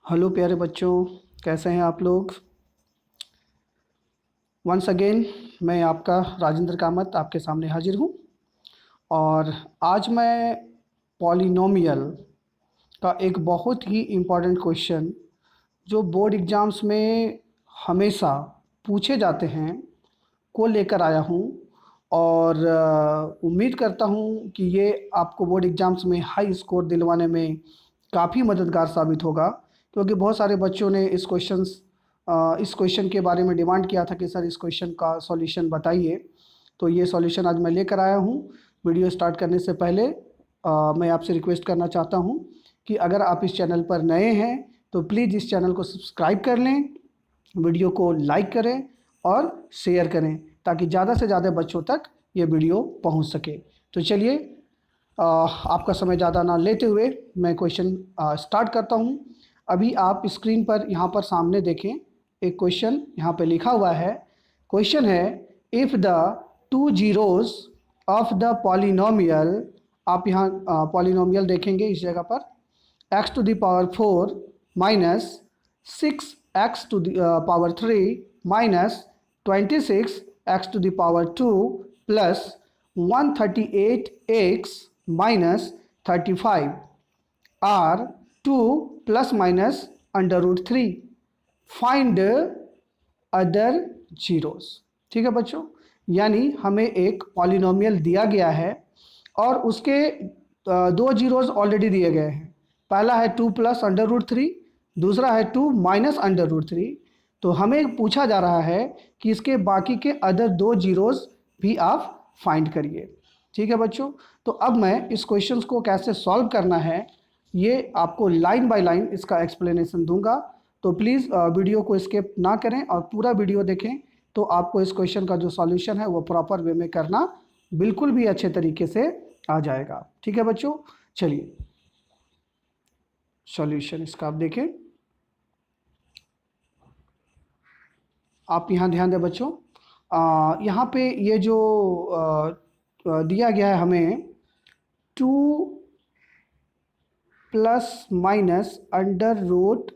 Hello प्यारे बच्चों, कैसे हैं आप लोग। वंस अगेन मैं आपका राजेंद्र कामत आपके सामने हाजिर हूँ। और आज मैं पॉलिनोमियल का एक बहुत ही इम्पॉर्टेंट क्वेश्चन जो बोर्ड एग्ज़ाम्स में हमेशा पूछे जाते हैं को लेकर आया हूँ। और उम्मीद करता हूँ कि ये आपको बोर्ड एग्ज़ाम्स में हाई स्कोर दिलवाने में काफ़ी मददगार साबित होगा, क्योंकि बहुत सारे बच्चों ने इस क्वेश्चन के बारे में डिमांड किया था कि सर इस क्वेश्चन का सॉल्यूशन बताइए। तो ये सॉल्यूशन आज मैं लेकर आया हूँ। वीडियो स्टार्ट करने से पहले मैं आपसे रिक्वेस्ट करना चाहता हूँ कि अगर आप इस चैनल पर नए हैं तो प्लीज़ इस चैनल को सब्सक्राइब कर लें, वीडियो को लाइक करें और शेयर करें ताकि ज़्यादा से ज़्यादा बच्चों तक ये वीडियो पहुंच सके। तो चलिए, आपका समय ज़्यादा ना लेते हुए मैं क्वेश्चन स्टार्ट करता हूं। अभी आप स्क्रीन पर यहाँ पर सामने देखें, एक क्वेश्चन यहाँ पे लिखा हुआ है। क्वेश्चन है, if the two zeros of the polynomial, आप यहाँ पॉलिनोमियल देखेंगे इस जगह पर, x to the power 4 minus 6x to the power 3 minus 26x to the power 2 plus 138x minus 35 are 2 plus minus under root 3. Find other zeros. ठीक है बच्चों, यानी हमें एक पॉलिनोमियल दिया गया है और उसके दो जीरोस ऑलरेडी दिए गए हैं। पहला है 2 प्लस अंडर रूट 3, दूसरा है 2 माइनस अंडर रूट 3। तो हमें पूछा जा रहा है कि इसके बाकी के अदर दो जीरोस भी आप फाइंड करिए। ठीक है बच्चों, तो अब मैं इस क्वेश्चन को कैसे सॉल्व करना है ये आपको लाइन बाय लाइन इसका एक्सप्लेनेशन दूंगा। तो प्लीज़ वीडियो को स्किप ना करें और पूरा वीडियो देखें, तो आपको इस क्वेश्चन का जो सॉल्यूशन है वो प्रॉपर वे में करना बिल्कुल भी अच्छे तरीके से आ जाएगा। ठीक है बच्चों, चलिए सॉल्यूशन इसका आप देखें। आप यहाँ ध्यान दें बच्चों, यहाँ पे ये जो दिया गया है हमें 2 प्लस माइनस अंडर रूट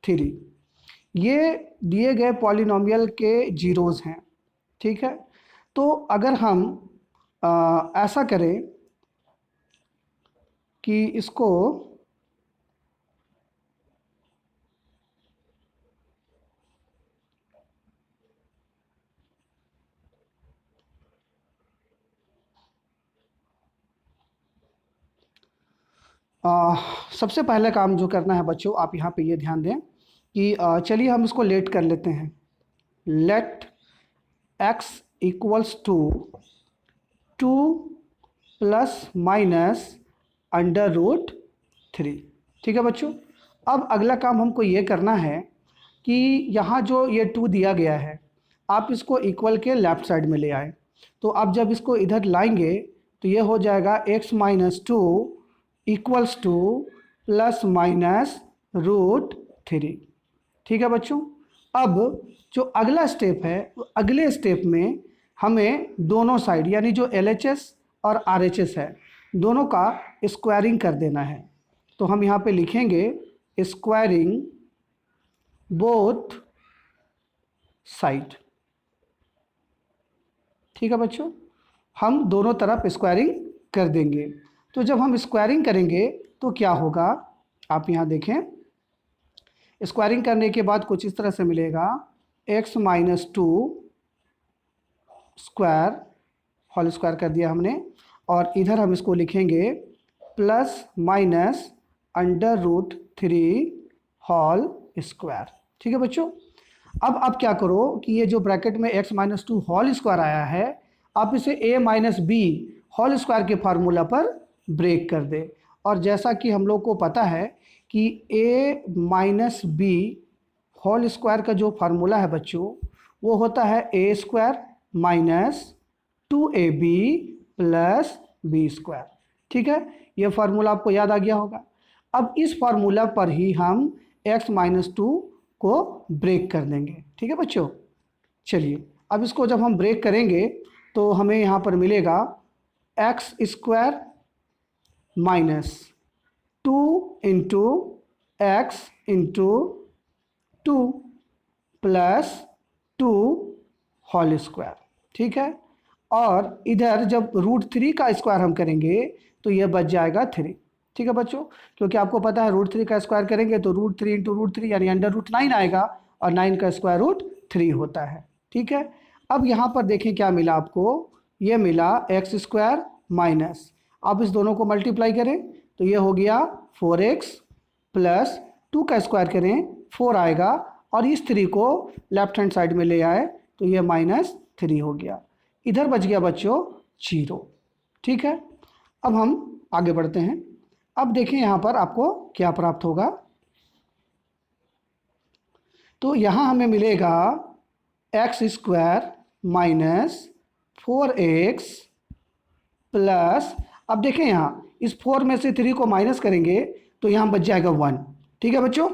3, ये दिए गए पॉलिनोमियल के जीरोज़ हैं। ठीक है, तो अगर हम ऐसा करें कि इसको सबसे पहले काम जो करना है बच्चों, आप यहाँ पे ये ध्यान दें कि चलिए हम इसको लेट कर लेते हैं। Let x equals to 2 plus minus under root 3। ठीक है बच्चों, अब अगला काम हमको ये करना है कि यहाँ जो ये 2 दिया गया है आप इसको इक्वल के लेफ़्ट साइड में ले आए। तो आप जब इसको इधर लाएंगे तो ये हो जाएगा x minus 2 equals to plus minus root 3। ठीक है बच्चों, अब जो अगला स्टेप है, अगले स्टेप में हमें दोनों साइड यानी जो LHS और RHS है दोनों का स्क्वायरिंग कर देना है। तो हम यहाँ पे लिखेंगे स्क्वायरिंग बोथ साइड। ठीक है बच्चों, हम दोनों तरफ स्क्वायरिंग कर देंगे। तो जब हम स्क्वायरिंग करेंगे तो क्या होगा, आप यहाँ देखें। स्क्वायरिंग करने के बाद कुछ इस तरह से मिलेगा, x minus 2 square, whole square कर दिया हमने, और इधर हम इसको लिखेंगे plus minus under root 3 whole square. ठीक है बच्चों, अब आप क्या करो कि ये जो ब्रैकेट में x माइनस 2 होल स्क्वायर आया है आप इसे a minus b whole square के फार्मूला पर ब्रेक कर दे। और जैसा कि हम लोग को पता है कि a minus b whole square का जो फार्मूला है बच्चों वो होता है a square minus 2ab plus b square. ठीक है, ये फार्मूला आपको याद आ गया होगा। अब इस फार्मूला पर ही हम x माइनस 2 को ब्रेक कर देंगे। ठीक है बच्चों, चलिए अब इसको जब हम ब्रेक करेंगे तो हमें यहाँ पर मिलेगा x square minus 2 into x into 2 plus 2 whole square, ठीक है। और इधर जब √3 का स्क्वायर हम करेंगे तो ये बच जाएगा 3, ठीक है बच्चों। क्योंकि आपको पता है √3 का स्क्वायर करेंगे तो √3 इंटू √3 यानी √9 आएगा, और 9 का स्क्वायर √3 होता है, ठीक है। अब यहाँ पर देखें क्या मिला आपको, ये मिला x² माइनस, आप इस दोनों को मल्टीप्लाई करें तो ये हो गया 4x प्लस 2 का स्क्वायर करें 4 आएगा, और इस 3 को लेफ्ट हैंड साइड में ले आए तो ये -3 हो गया। इधर बच गया बच्चों 0, ठीक है। अब हम आगे बढ़ते हैं। अब देखें यहाँ पर आपको क्या प्राप्त होगा, तो यहाँ हमें मिलेगा x² माइनस 4x प्लस, अब देखें यहाँ इस 4 में से 3 को माइनस करेंगे तो यहाँ बच जाएगा 1, ठीक है बच्चों,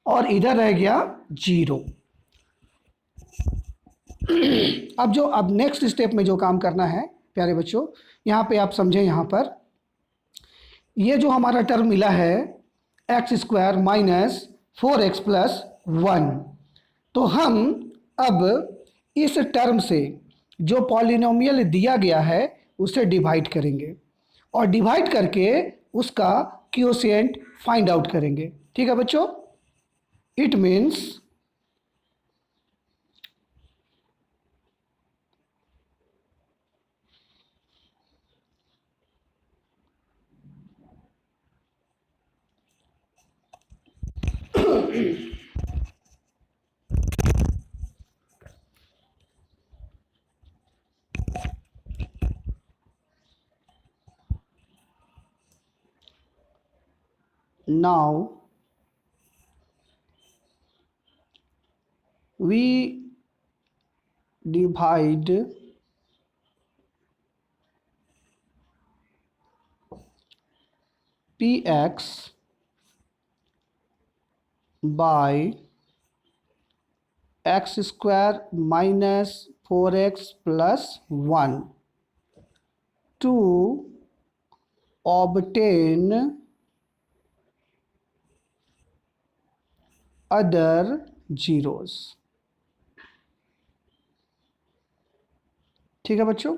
और इधर रह गया 0। अब नेक्स्ट स्टेप में जो काम करना है प्यारे बच्चों, यहाँ पे आप समझें, यहाँ पर ये जो हमारा टर्म मिला है x² माइनस 4x प्लस 1, तो हम अब इस टर्म से जो पॉलिनोमियल दिया गया है उसे डिवाइड करेंगे, और डिवाइड करके उसका क्वोशिएंट फाइंड आउट करेंगे, ठीक है बच्चों। It means now we divide px by x² minus 4x plus 1 to obtain other zeros, ठीक है बच्चों।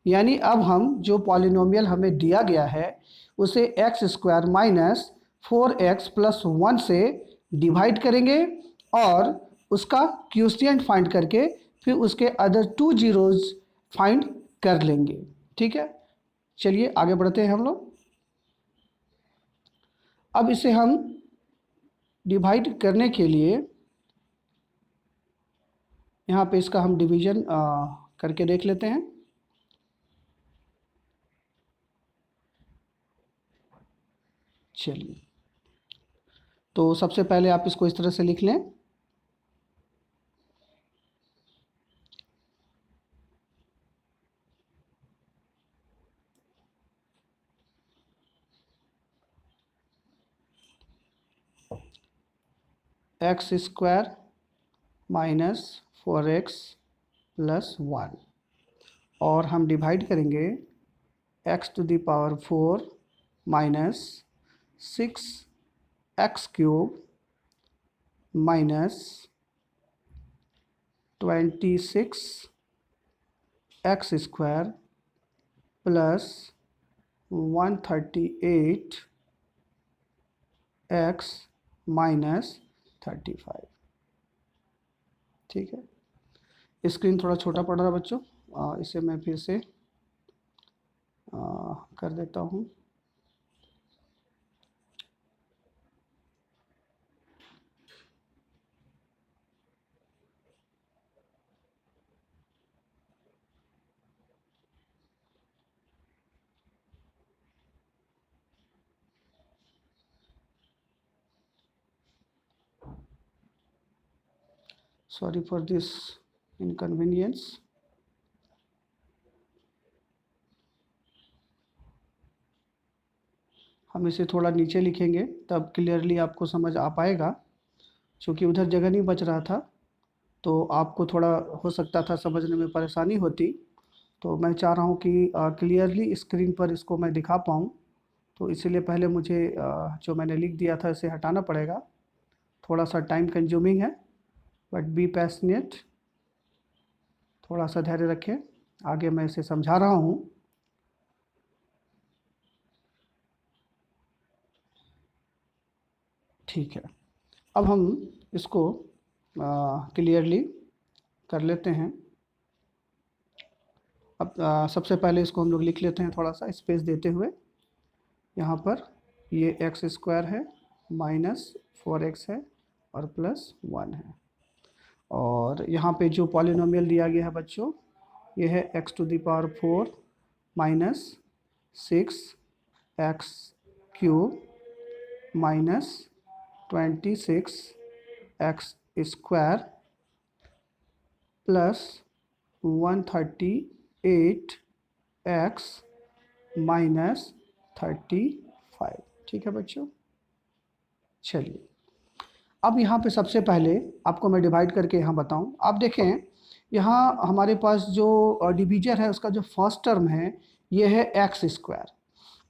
यानी अब हम जो पॉलिनोमियल हमें दिया गया है उसे x² माइनस 4x प्लस 1 से डिवाइड करेंगे और उसका क्वोशिएंट फाइंड करके फिर उसके अदर 2 जीरोज़ फाइंड कर लेंगे, ठीक है। चलिए आगे बढ़ते हैं हम लोग। अब इसे हम डिवाइड करने के लिए यहाँ पे इसका हम डिवीज़न करके देख लेते हैं। चलिए, तो सबसे पहले आप इसको इस तरह से लिख लें, x² माइनस 4x प्लस 1, और हम डिवाइड करेंगे x⁴ minus 6x³ minus 26x² plus 138x minus 35, ठीक है। स्क्रीन थोड़ा छोटा पड़ रहा है बच्चों, इसे मैं फिर से कर देता हूँ। Sorry for this inconvenience. हम इसे थोड़ा नीचे लिखेंगे तब क्लियरली आपको समझ आ पाएगा, क्योंकि उधर जगह नहीं बच रहा था तो आपको थोड़ा हो सकता था समझने में परेशानी होती। तो मैं चाह रहा हूँ कि क्लियरली स्क्रीन पर इसको मैं दिखा पाऊँ, तो इसीलिए पहले मुझे जो मैंने लिख दिया था इसे हटाना पड़ेगा। थोड़ा सा टाइम कंज्यूमिंग है, बट बी पैशनेट, थोड़ा सा धैर्य रखें। आगे मैं इसे समझा रहा हूँ। ठीक है, अब हम इसको क्लियरली कर लेते हैं। अब सबसे पहले इसको हम लोग लिख लेते हैं थोड़ा सा स्पेस देते हुए। यहाँ पर ये एक्स स्क्वायर है, माइनस 4x है और प्लस 1 है। और यहाँ पे जो पॉलिनोमियल दिया गया है बच्चों, ये है x⁴ minus 6x³ minus 26x² plus 138x minus 35। ठीक है बच्चों, चलिए अब यहाँ पे सबसे पहले आपको मैं डिवाइड करके यहाँ बताऊँ। आप देखें यहाँ हमारे पास जो डिवीजर है उसका जो फर्स्ट टर्म है ये है x²,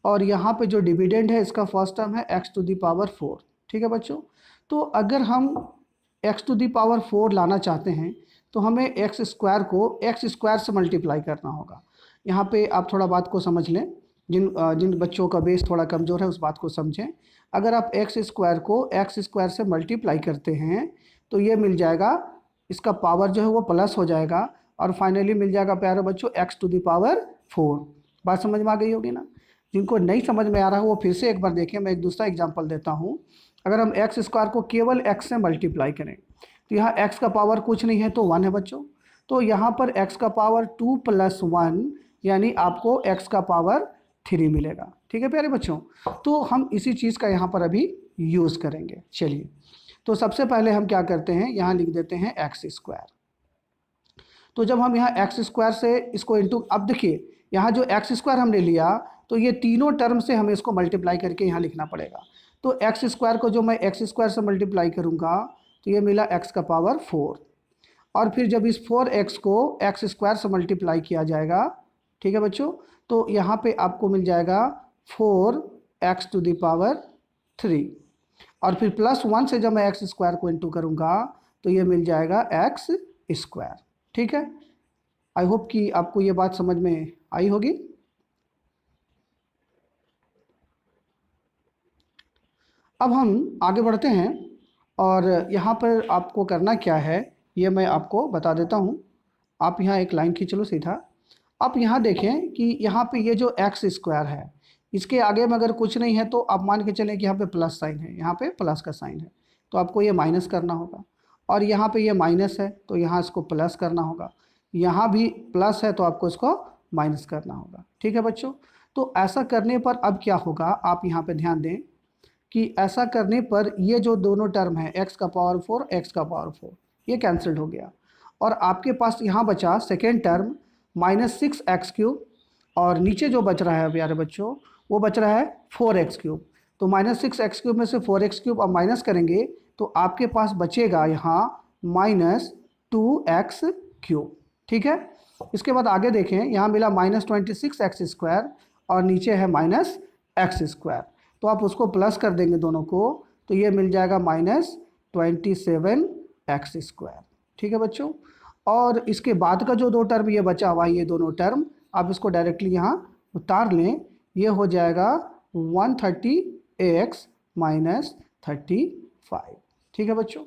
और यहाँ पे जो डिविडेंड है इसका फर्स्ट टर्म है x⁴। ठीक है बच्चों, तो अगर हम x⁴ लाना चाहते हैं तो हमें x² को x² से मल्टीप्लाई करना होगा। यहाँ पे आप थोड़ा बात को समझ लें, जिन बच्चों का बेस थोड़ा कमज़ोर है उस बात को समझें। अगर आप x² को x² से मल्टीप्लाई करते हैं तो ये मिल जाएगा, इसका पावर जो है वो प्लस हो जाएगा और फाइनली मिल जाएगा प्यारे बच्चों x⁴। बात समझ में आ गई होगी ना। जिनको नहीं समझ में आ रहा है वो फिर से एक बार देखें। मैं एक दूसरा एग्जांपल देता हूँ। अगर हम x² को केवल x से मल्टीप्लाई करें तो यहाँ x का पावर कुछ नहीं है तो 1 है बच्चों। तो यहाँ पर x का पावर 2 + 1 यानी आपको x का पावर 3 मिलेगा। ठीक है प्यारे बच्चों, तो हम इसी चीज़ का यहाँ पर अभी यूज़ करेंगे। चलिए, तो सबसे पहले हम क्या करते हैं, यहाँ लिख देते हैं x²। तो जब हम यहाँ x² से इसको इंटू, अब देखिए यहाँ जो x² हमने लिया तो ये तीनों टर्म से हमें इसको मल्टीप्लाई करके यहाँ लिखना पड़ेगा। तो x² को जो मैं x² से मल्टीप्लाई करूँगा तो ये मिला x का पावर 4, और फिर जब इस 4x को x² से मल्टीप्लाई किया जाएगा, ठीक है बच्चों, तो यहाँ पे आपको मिल जाएगा 4x⁴, और फिर प्लस 1 से जब मैं x² को इंटू करूँगा तो ये मिल जाएगा x²। ठीक है, आई होप कि आपको ये बात समझ में आई होगी। अब हम आगे बढ़ते हैं और यहाँ पर आपको करना क्या है ये मैं आपको बता देता हूँ। आप यहाँ एक लाइन खींच लो सीधा। आप यहाँ देखें कि यहाँ पे ये जो x² है इसके आगे में अगर कुछ नहीं है तो आप मान के चलें कि यहाँ पे प्लस साइन है, यहाँ पे प्लस का साइन है तो आपको ये माइनस करना होगा, और यहाँ पे ये माइनस है तो यहाँ इसको प्लस करना होगा, यहाँ भी प्लस है तो आपको इसको माइनस करना होगा। ठीक है बच्चों, तो ऐसा करने पर अब क्या होगा, आप यहाँ पे ध्यान दें कि ऐसा करने पर ये जो दोनों टर्म है x का पावर 4 x का पावर 4 ये कैंसिल्ड हो गया, और आपके पास यहाँ बचा सेकेंड टर्म -6x³, और नीचे जो बच रहा है प्यारे बच्चों वो बच रहा है 4x³। तो -6x³ में से 4x³ आप माइनस करेंगे तो आपके पास बचेगा यहाँ -2x³। ठीक है, इसके बाद आगे देखें, यहाँ मिला -26x² और नीचे है -x², तो आप उसको प्लस कर देंगे दोनों को तो ये मिल जाएगा -27x²। ठीक है बच्चों, और इसके बाद का जो दो टर्म ये बचा हुआ है, ये दोनों टर्म आप इसको डायरेक्टली यहाँ उतार लें, ये हो जाएगा 130x माइनस 35। ठीक है बच्चों,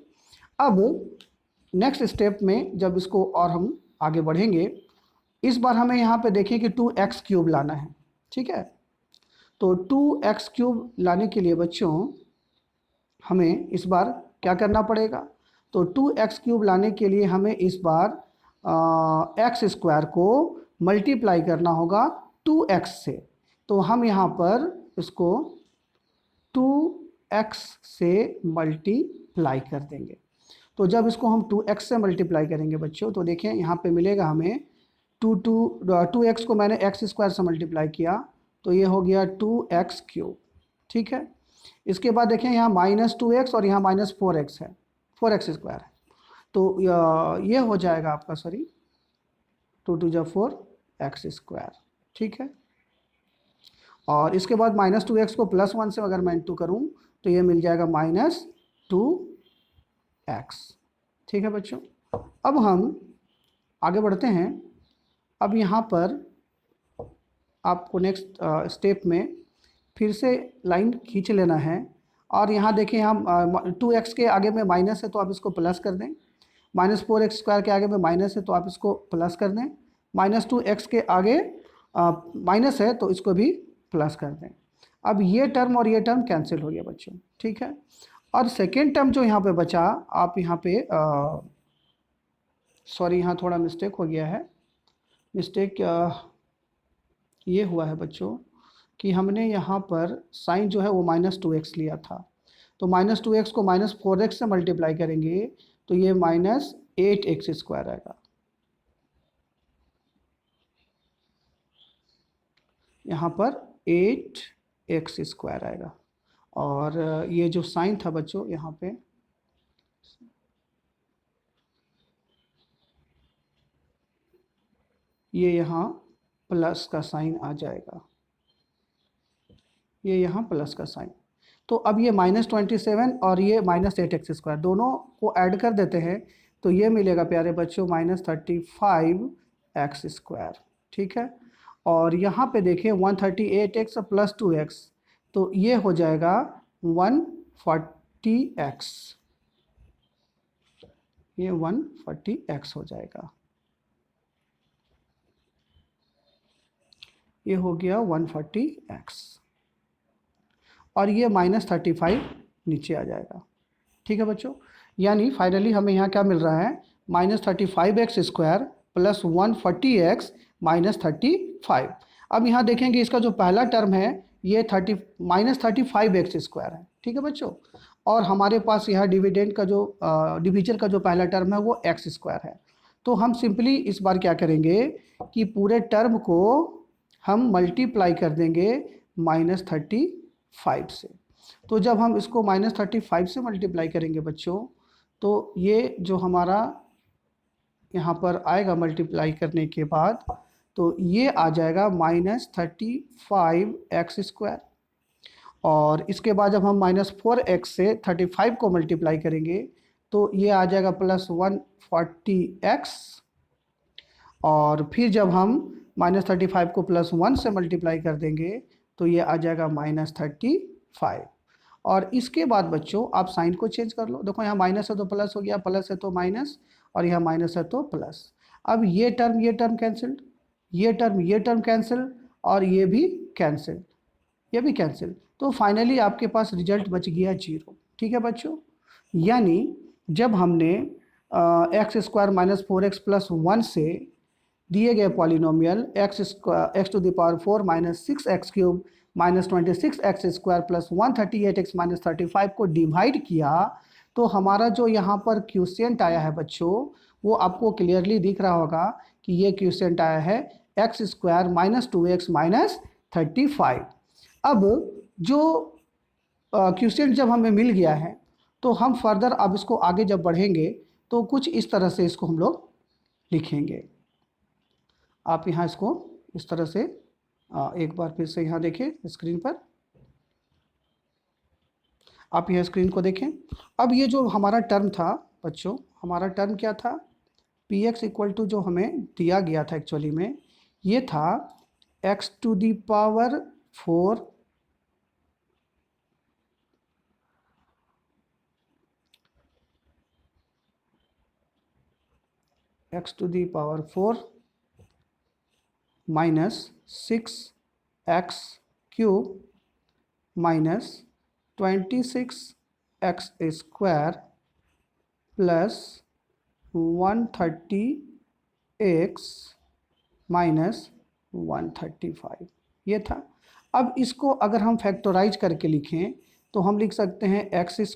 अब नेक्स्ट स्टेप में जब इसको और हम आगे बढ़ेंगे, इस बार हमें यहाँ पे देखें कि 2x³ लाना है। ठीक है, तो 2x³ लाने के लिए बच्चों हमें इस बार क्या करना पड़ेगा, तो 2x³ लाने के लिए हमें इस बार x² को मल्टीप्लाई करना होगा 2x से। तो हम यहाँ पर इसको 2x से मल्टीप्लाई कर देंगे। तो जब इसको हम 2x से मल्टीप्लाई करेंगे बच्चों तो देखें यहाँ पे मिलेगा हमें 2x को मैंने x² से मल्टीप्लाई किया तो ये हो गया 2x³। ठीक है, इसके बाद देखें यहाँ -2x और यहाँ -4x है, 4x² है, तो ये हो जाएगा आपका 2 × 4 x²। ठीक है, और इसके बाद -2x को +1 से अगर मैं इंटू करूँ तो ये मिल जाएगा -2x। ठीक है बच्चों, अब हम आगे बढ़ते हैं। अब यहाँ पर आपको नेक्स्ट स्टेप में फिर से लाइन खींच लेना है, और यहाँ देखिए हम 2x के आगे में माइनस है तो आप इसको प्लस कर दें, -4x² के आगे में माइनस है तो आप इसको प्लस कर दें, -2x के आगे माइनस है तो इसको भी प्लस कर दें। अब ये टर्म और ये टर्म कैंसिल हो गया बच्चों। ठीक है, और सेकेंड टर्म जो यहाँ पे बचा, आप यहाँ पे सॉरी यहाँ थोड़ा मिस्टेक हो गया है। मिस्टेक ये हुआ है बच्चों कि हमने यहाँ पर साइन जो है वो -2x लिया था, तो -2x को -4x से मल्टीप्लाई करेंगे तो ये -8x² आएगा। यहाँ पर 8x² आएगा, और ये जो साइन था बच्चों यहाँ पे ये यहाँ प्लस का साइन आ जाएगा, ये यहाँ प्लस का साइन। तो अब ये -27 और ये -8x² दोनों को ऐड कर देते हैं तो ये मिलेगा प्यारे बच्चों -35x²। ठीक है, और यहाँ पे देखें 138x + 2x तो ये हो जाएगा 140x, ये 140x हो जाएगा, ये हो गया 140x, और ये -35 नीचे आ जाएगा। ठीक है बच्चों, यानी फाइनली हमें यहाँ क्या मिल रहा है, -35x² + 140x -35। अब यहाँ देखेंगे इसका जो पहला टर्म है ये -35x² है। ठीक है बच्चों, और हमारे पास यहाँ डिविडेंड का जो डिविजन का जो पहला टर्म है वो x² है। तो हम सिंपली इस बार क्या करेंगे कि पूरे टर्म को हम मल्टीप्लाई कर देंगे -35 से। तो जब हम इसको -35 से मल्टीप्लाई करेंगे बच्चों तो ये जो हमारा यहाँ पर आएगा मल्टीप्लाई करने के बाद तो ये आ जाएगा -35x², और इसके बाद जब हम -4x से 35 को मल्टीप्लाई करेंगे तो ये आ जाएगा +140x, और फिर जब हम -35 को +1 से मल्टीप्लाई कर देंगे तो ये आ जाएगा -35। और इसके बाद बच्चों आप साइन को चेंज कर लो, देखो यहाँ माइनस है तो प्लस हो गया, प्लस है तो माइनस, और यहाँ माइनस है तो प्लस। अब ये टर्म कैंसिल, ये टर्म कैंसिल, और ये भी कैंसिल, ये भी कैंसिल। तो फाइनली आपके पास रिजल्ट बच गया 0। ठीक है बच्चों, यानी जब हमने x² - 4x + 1 से दिए गए polynomial x⁴ - 6x³ - 26x² + 138x - 35 को डिवाइड किया तो हमारा जो यहाँ पर क्वोशिएंट आया है बच्चों वो आपको क्लियरली दिख रहा होगा कि ये क्वोशिएंट आया है x² - 2x - 35। अब जो क्वोशिएंट जब हमें मिल गया है तो हम फर्दर अब इसको आगे जब बढ़ेंगे तो कुछ इस तरह से इसको हम लोग लिखेंगे। आप यहाँ इसको इस तरह से एक बार फिर से यहाँ देखें स्क्रीन पर, आप यह स्क्रीन को देखें। अब ये जो हमारा टर्म था बच्चों, हमारा टर्म क्या था, px = जो हमें दिया गया था एक्चुअली में ये था x⁴ -6x³ - 26x² + 130x - 135 ये था। अब इसको अगर हम फैक्टराइज करके लिखें तो हम लिख सकते हैं x² -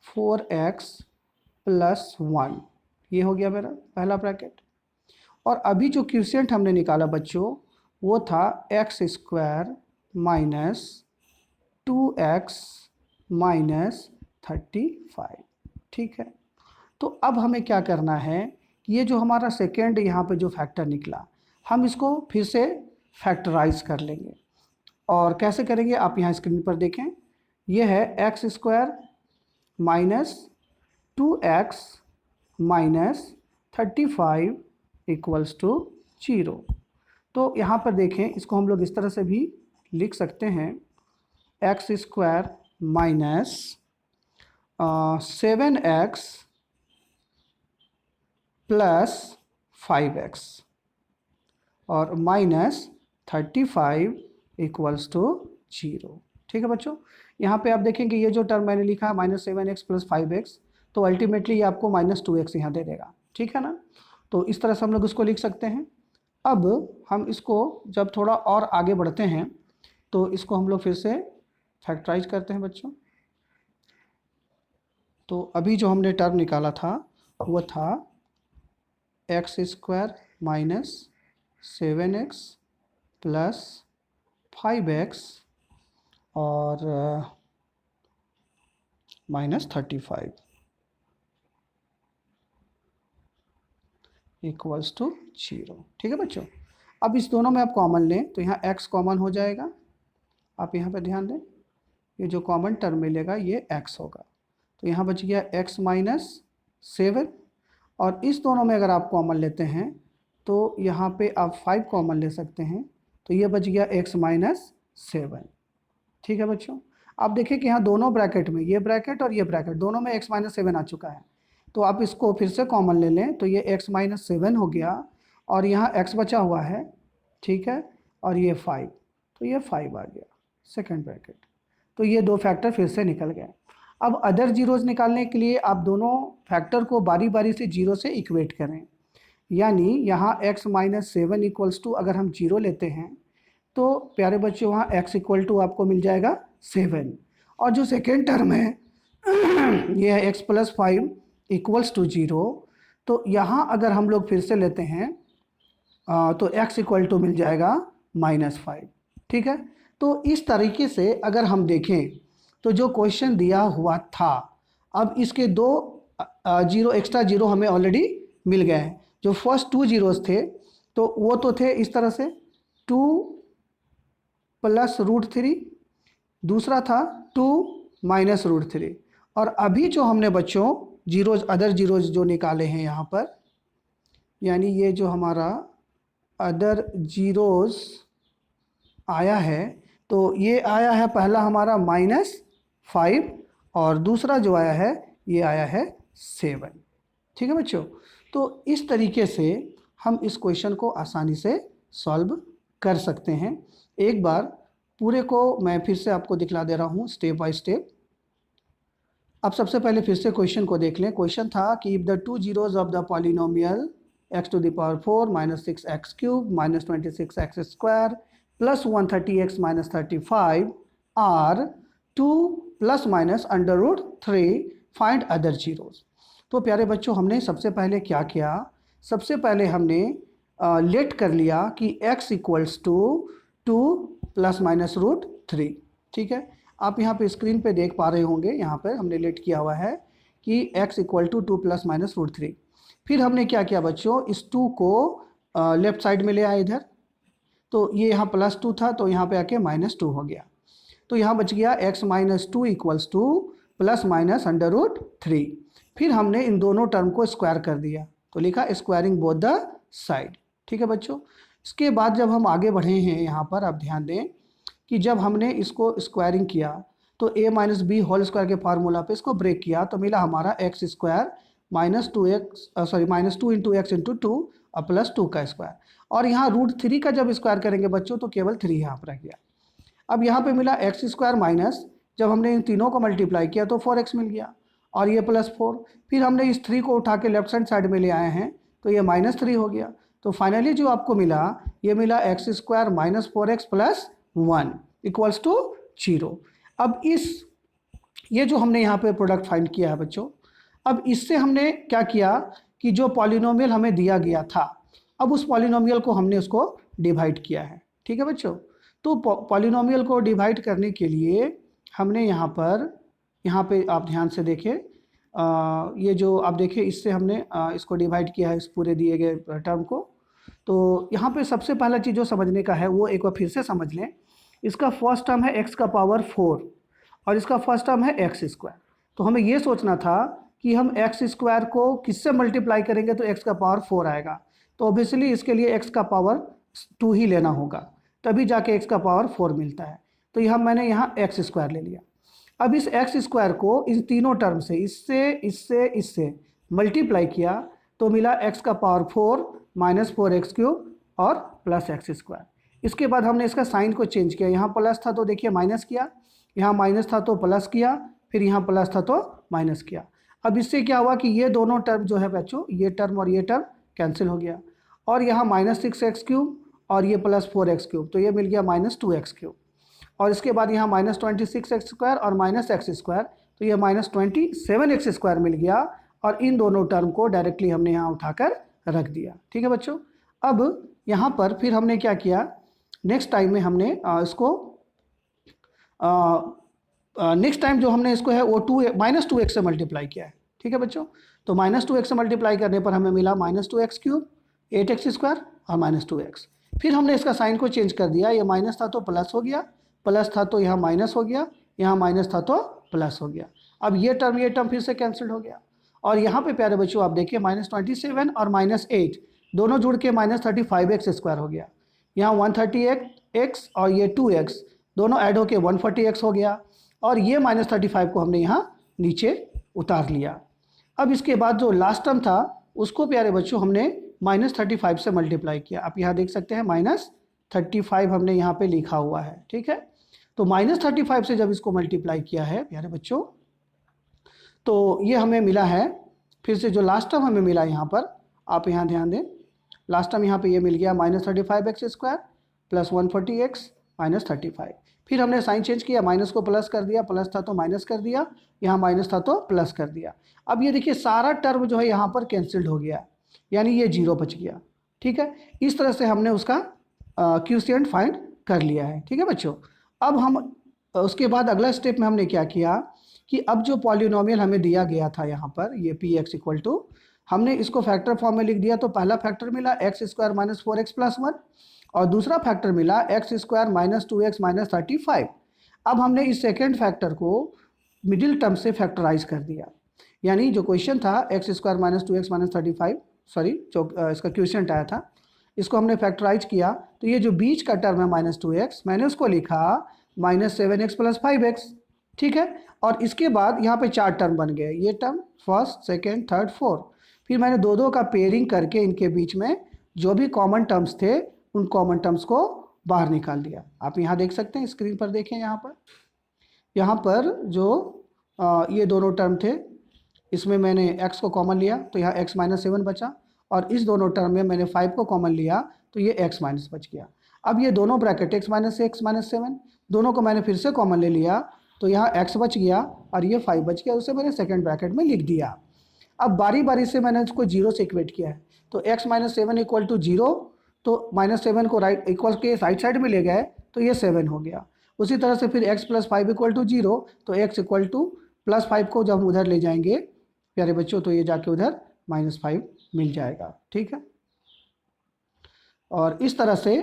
4x + 1, ये हो गया मेरा पहला ब्रैकेट। और अभी जो क्वोशिएंट हमने निकाला बच्चों वो था x² - 2x - 35। ठीक है, तो अब हमें क्या करना है, ये जो हमारा सेकेंड यहाँ पे जो फैक्टर निकला हम इसको फिर से फैक्टराइज कर लेंगे। और कैसे करेंगे आप यहाँ स्क्रीन पर देखें, ये है x square minus 2x minus 35 equals to 0। तो यहाँ पर देखें, इसको हम लोग इस तरह से भी लिख सकते हैं, x square minus 7x plus 5x और माइनस 35 इक्वल्स टू 0। ठीक है बच्चों, यहाँ पे आप देखेंगे ये जो टर्म मैंने लिखा है -7x प्लस 5x, तो अल्टीमेटली ये आपको -2x यहाँ दे देगा। ठीक है ना, तो इस तरह से हम लोग इसको लिख सकते हैं। अब हम इसको जब थोड़ा और आगे बढ़ते हैं तो इसको हम लोग फिर से फैक्टराइज करते हैं बच्चों। तो अभी जो हमने टर्म निकाला था वो था x square minus 7x plus 5x और माइनस 35 इक्वल्स टू 0। ठीक है बच्चों, अब इस दोनों में आप कॉमन लें तो यहाँ x कॉमन हो जाएगा। आप यहाँ पर ध्यान दें, ये जो कॉमन टर्म मिलेगा ये x होगा, तो यहाँ बच गया x माइनस 7। और इस दोनों में अगर आप कॉमन लेते हैं तो यहाँ पे आप 5 कॉमन ले सकते हैं, तो ये बच गया x माइनस 7। ठीक है बच्चों, आप देखिए कि यहाँ दोनों ब्रैकेट में, ये ब्रैकेट और ये ब्रैकेट, दोनों में x माइनस 7 आ चुका है। तो आप इसको फिर से कॉमन ले लें तो ये x माइनस 7 हो गया और यहाँ x बचा हुआ है। ठीक है, और ये 5, तो ये 5 आ गया सेकंड ब्रैकेट। तो ये दो फैक्टर फिर से निकल गए। अब अदर जीरोज़ निकालने के लिए आप दोनों फैक्टर को बारी बारी से जीरो से इक्वेट करें, यानी यहाँ x माइनस 7 इक्वल्स टू अगर हम जीरो लेते हैं तो प्यारे बच्चों वहाँ x इक्वल टू आपको मिल जाएगा 7, और जो सेकेंड टर्म है ये है x प्लस 5 इक्वल्स टू 0। तो यहाँ अगर हम लोग फिर से लेते हैं तो x इक्वल टू मिल जाएगा -5। ठीक है, तो इस तरीके से अगर हम देखें तो जो क्वेश्चन दिया हुआ था, अब इसके दो जीरो एक्स्ट्रा जीरो हमें ऑलरेडी मिल गए हैं। जो फर्स्ट 2 जीरोस थे तो वो तो थे इस तरह से 2 प्लस √3, दूसरा था 2 माइनस √3। और अभी जो हमने बच्चों जीरोज अदर जीरोज जो निकाले हैं यहाँ पर, यानी ये जो हमारा अदर जीरोज आया है, तो ये आया है पहला हमारा -5 और दूसरा जो आया है ये आया है 7। ठीक है बच्चों, तो इस तरीके से हम इस क्वेश्चन को आसानी से सॉल्व कर सकते हैं। एक बार पूरे को मैं फिर से आपको दिखला दे रहा हूँ स्टेप बाय स्टेप। अब सबसे पहले फिर से क्वेश्चन को देख लें। क्वेश्चन था कि if the 2 zeros of the polynomial x to the power 4 minus 6x cube minus 26x square plus 130x minus 35 are 2 plus minus under root 3, find other zeros। तो प्यारे बच्चों हमने सबसे पहले क्या किया, सबसे पहले हमने लेट कर लिया कि x equals to 2 plus minus √3। ठीक है, आप यहाँ पे स्क्रीन पे देख पा रहे होंगे, यहाँ पर हमने लेट किया हुआ है कि x equal to 2 plus minus √3। फिर हमने क्या किया बच्चों, इस 2 को लेफ्ट साइड में ले आए इधर, तो ये यहाँ +2 था तो यहाँ पे आके -2 हो गया। तो यहाँ बच गया x minus 2 equals to plus minus under root 3। फिर हमने इन दोनों टर्म को स्क्वायर कर दिया तो लिखा स्क्वायरिंग बोथ द साइड। ठीक है बच्चों, इसके बाद जब हम आगे बढ़े हैं यहाँ पर आप ध्यान दें कि जब हमने इसको स्क्वायरिंग किया तो a minus b whole square के फार्मूला पे इसको ब्रेक किया तो मिला हमारा x square -2 into x into 2 और प्लस 2 का स्क्वायर। और यहाँ √3 का जब स्क्वायर करेंगे बच्चों तो केवल 3 यहाँ पर रह गया। अब यहाँ पे मिला एक्स स्क्वायर माइनस, जब हमने इन तीनों को मल्टीप्लाई किया तो 4x मिल गया और ये +4। फिर हमने इस 3 को उठा के लेफ्ट हैंड साइड में ले आए हैं तो ये -3 हो गया। तो फाइनली जो आपको मिला ये मिला x square minus 4x plus 1 equals to 0। अब ये जो हमने यहाँ पे प्रोडक्ट फाइंड किया है बच्चों, अब इससे हमने क्या किया कि जो पॉलिनोमियल हमें दिया गया था अब उस पॉलिनोमियल को हमने उसको डिवाइड किया है। ठीक है बच्चों, तो पॉलिनोमियल को डिवाइड करने के लिए हमने यहाँ पे आप ध्यान से देखें, ये जो आप देखिए इससे हमने इसको डिवाइड किया है इस पूरे दिए गए टर्म को। तो यहाँ पे सबसे पहला चीज़ जो समझने का है वो एक बार फिर से समझ लें। इसका फर्स्ट टर्म है एक्स का पावर 4 और इसका फर्स्ट टर्म है एक्स स्क्वायर। तो हमें ये सोचना था कि हम एक्स स्क्वायर को किससे मल्टीप्लाई करेंगे तो एक्स का पावर 4 आएगा। तो ऑब्वियसली इसके लिए एक्स का पावर 2 ही लेना होगा, तभी जाके एक्स का पावर 4 मिलता है। तो यह मैंने यहाँ एक्स स्क्वायर ले लिया। अब इस एक्स स्क्वायर को इन तीनों टर्म से इससे मल्टीप्लाई किया तो मिला एक्स का पावर 4 माइनस 4x³ और प्लस एक्स स्क्वायर। इसके बाद हमने इसका साइन को चेंज किया, यहाँ प्लस था तो देखिए माइनस किया, यहाँ माइनस था तो प्लस किया, फिर यहाँ प्लस था तो माइनस किया। अब इससे क्या हुआ कि ये दोनों टर्म जो है बच्चों, ये टर्म और ये टर्म कैंसिल हो गया और यहाँ -6x³ और ये +4x³ तो ये मिल गया -2x³ और इसके बाद यहाँ -26x² और -x² तो ये -27x² मिल गया और इन दोनों टर्म को डायरेक्टली हमने यहाँ उठाकर रख दिया। ठीक है बच्चों। अब यहाँ पर फिर हमने क्या किया, नेक्स्ट टाइम में हमने नेक्स्ट टाइम जो हमने इसको है वो -2x से मल्टीप्लाई किया है। ठीक है बच्चों। तो -2x से मल्टीप्लाई करने पर हमें मिला -2x³ 8x² और -2x। फिर हमने इसका साइन को चेंज कर दिया, ये माइनस था तो प्लस हो गया, प्लस था तो यहाँ माइनस हो गया, यहाँ माइनस था तो प्लस हो गया। अब ये टर्म फिर से कैंसिल हो गया और यहाँ पे प्यारे बच्चों आप देखिए -27 और -8 दोनों जुड़ के -35x² हो गया। यहाँ 138x और ये 2x दोनों ऐड होके 140x हो गया और ये -35 को हमने यहाँ नीचे उतार लिया। अब इसके बाद जो लास्ट टर्म था उसको प्यारे बच्चों हमने -35 से मल्टीप्लाई किया। आप यहाँ देख सकते हैं -35 हमने यहाँ पे लिखा हुआ है। ठीक है। तो -35 से जब इसको मल्टीप्लाई किया है प्यारे बच्चों तो ये हमें मिला है, फिर से जो लास्ट टर्म हमें मिला यहाँ पर आप यहाँ ध्यान दें, लास्ट टर्म यहाँ पे ये मिल गया -35x² + 140x -35। फिर हमने साइन चेंज किया, माइनस को प्लस कर दिया, प्लस था तो माइनस कर दिया, यहाँ माइनस था तो प्लस कर दिया। अब ये देखिए सारा टर्म जो है यहाँ पर कैंसिल्ड हो गया, यानी ये 0 बच गया। ठीक है। इस तरह से हमने उसका क्यूशिएंट फाइंड कर लिया है। ठीक है बच्चों। अब हम उसके बाद अगला स्टेप में हमने क्या किया कि अब जो पॉलिनोमियल हमें दिया गया था यहाँ पर ये px = हमने इसको फैक्टर फॉर्म में लिख दिया। तो पहला फैक्टर मिला x² - 4x + 1 और दूसरा फैक्टर मिला x² - 2x - 35। अब हमने इस सेकेंड फैक्टर को मिडिल टर्म से फैक्टराइज कर दिया, यानी जो क्वेश्चन था x² - 2x - 35 जो इसका क्वेश्चन आया था इसको हमने फैक्टराइज किया। तो ये जो बीच का टर्म है -2x मैंने उसको लिखा -7x + 5x। ठीक है। और इसके बाद यहाँ पे 4 टर्म बन गए, ये term first, second, third, fourth. फिर मैंने दो का पेयरिंग करके इनके बीच में जो भी कॉमन टर्म्स थे उन कॉमन टर्म्स को बाहर निकाल दिया। आप यहाँ देख सकते हैं, स्क्रीन पर देखें, यहाँ पर जो ये दोनों टर्म थे इसमें मैंने x को कॉमन लिया तो यहाँ x - 7 बचा और इस दोनों टर्म में मैंने 5 को कॉमन लिया तो ये x माइनस बच गया। अब ये दोनों ब्रैकेट x - 7 दोनों को मैंने फिर से कॉमन ले लिया तो यहाँ x बच गया और ये 5 बच गया, उसे मैंने सेकंड ब्रैकेट में लिख दिया। अब बारी बारी से मैंने उसको 0 से इक्वेट किया है। तो x - 7 = 0 तो -7 को राइट इक्वल के राइट साइड में ले गए तो ये 7 हो गया। उसी तरह से फिर x + 5 = 0 तो x = +5 को जब हम उधर ले जाएंगे प्यारे बच्चों तो ये जाके उधर -5 मिल जाएगा। ठीक है। और इस तरह से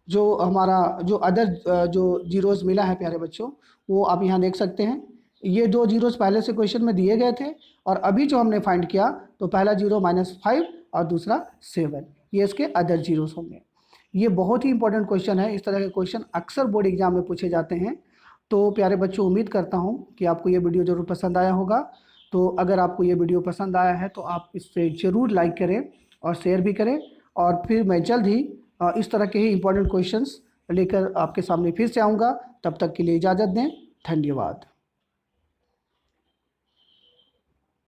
जो हमारा जो अदर जो जीरोज़ मिला है प्यारे बच्चों वो आप यहाँ देख सकते हैं। ये 2 जीरोज़ पहले से क्वेश्चन में दिए गए थे और अभी जो हमने फाइंड किया तो पहला जीरो -5 और दूसरा 7, ये इसके अदर जीरोज़ होंगे। ये बहुत ही इंपॉर्टेंट क्वेश्चन है, इस तरह के क्वेश्चन अक्सर बोर्ड एग्जाम में पूछे जाते हैं। तो प्यारे बच्चों उम्मीद करता हूँ कि आपको ये वीडियो ज़रूर पसंद आया होगा। तो अगर आपको ये वीडियो पसंद आया है तो आप इसे ज़रूर लाइक करें और शेयर भी करें और फिर मैं जल्द ही इस तरह के ही इंपॉर्टेंट क्वेश्चंस लेकर आपके सामने फिर से आऊँगा। तब तक के लिए इजाज़त दें। धन्यवाद।